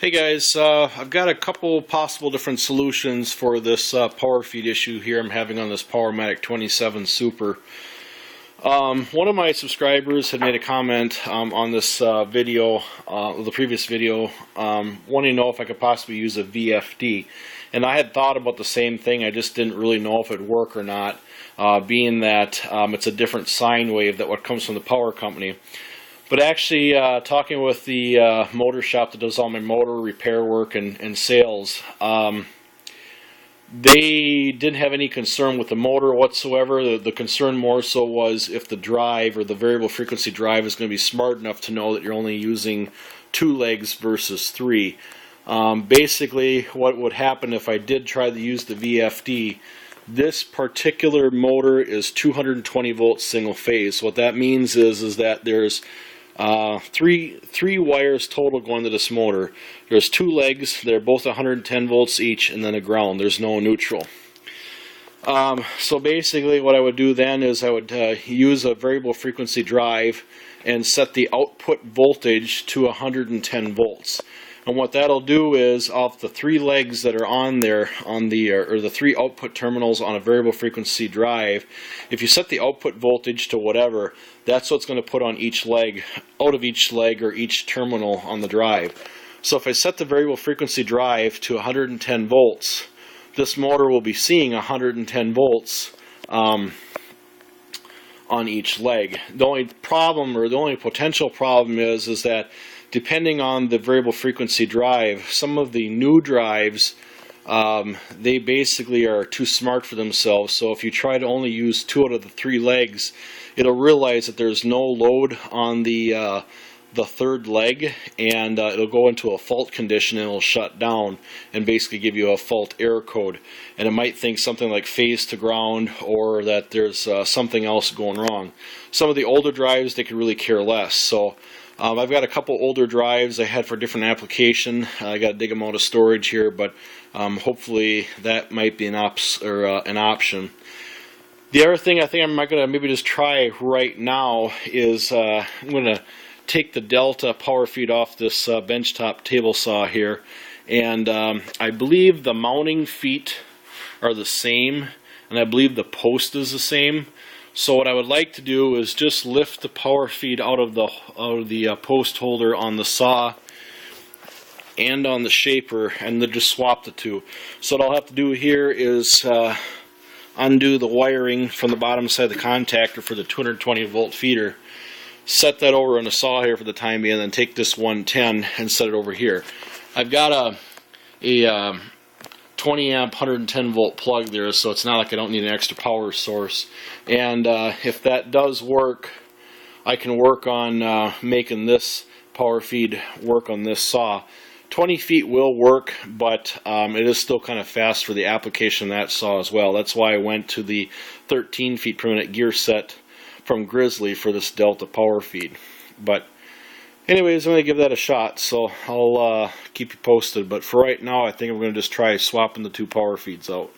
Hey guys, I've got a couple possible different solutions for this power feed issue here I'm having on this Powermatic 27 Super. One of my subscribers had made a comment on this video, the previous video, wanting to know if I could possibly use a VFD. And I had thought about the same thing, I just didn't really know if it would work or not, being that it's a different sine wave that what comes from the power company. But actually, talking with the motor shop that does all my motor repair work and sales, they didn't have any concern with the motor whatsoever. The concern more so was if the drive or the variable frequency drive is going to be smart enough to know that you're only using 2 legs versus 3. Basically, what would happen if I did try to use the VFD, this particular motor is 220 volts single phase. What that means is that there's three wires total going to this motor. There's 2 legs, they're both 110 volts each, and then a ground. There's no neutral. So basically what I would do then is I would use a variable frequency drive and set the output voltage to 110 volts. And what that'll do is, off the 3 legs that are on there, or the 3 output terminals on a variable frequency drive, if you set the output voltage to whatever, that's what's going to put on each leg, out of each leg or each terminal on the drive. So if I set the variable frequency drive to 110 volts, this motor will be seeing 110 volts on each leg. The only problem, or the only potential problem is that depending on the variable frequency drive, some of the new drives, they basically are too smart for themselves. So if you try to only use 2 out of the 3 legs, it'll realize that there's no load on the 3rd leg, and it'll go into a fault condition and it'll shut down and basically give you a fault error code. And it might think something like phase to ground, or that there's something else going wrong. Some of the older drives, they could really care less. So I've got a couple older drives I had for different application. I got to dig them out of storage here, but hopefully that might be an option. The other thing I think I'm going to maybe just try right now is I'm going to take the Delta power feed off this benchtop table saw here, and I believe the mounting feet are the same, and I believe the post is the same. So what I would like to do is just lift the power feed out of the post holder on the saw and on the shaper, and then just swap the 2. So what I'll have to do here is undo the wiring from the bottom side of the contactor for the 220 volt feeder, set that over on the saw here for the time being, and then take this 110 and set it over here. I've got a 20 amp 110 volt plug there, so it's not like I don't need an extra power source. And if that does work, I can work on making this power feed work on this saw. 20 feet will work, but it is still kind of fast for the application of that saw as well. That's why I went to the 13 feet per minute gear set from Grizzly for this Delta power feed. But anyways, I'm going to give that a shot, so I'll keep you posted. But for right now, I think I'm going to just try swapping the 2 power feeds out.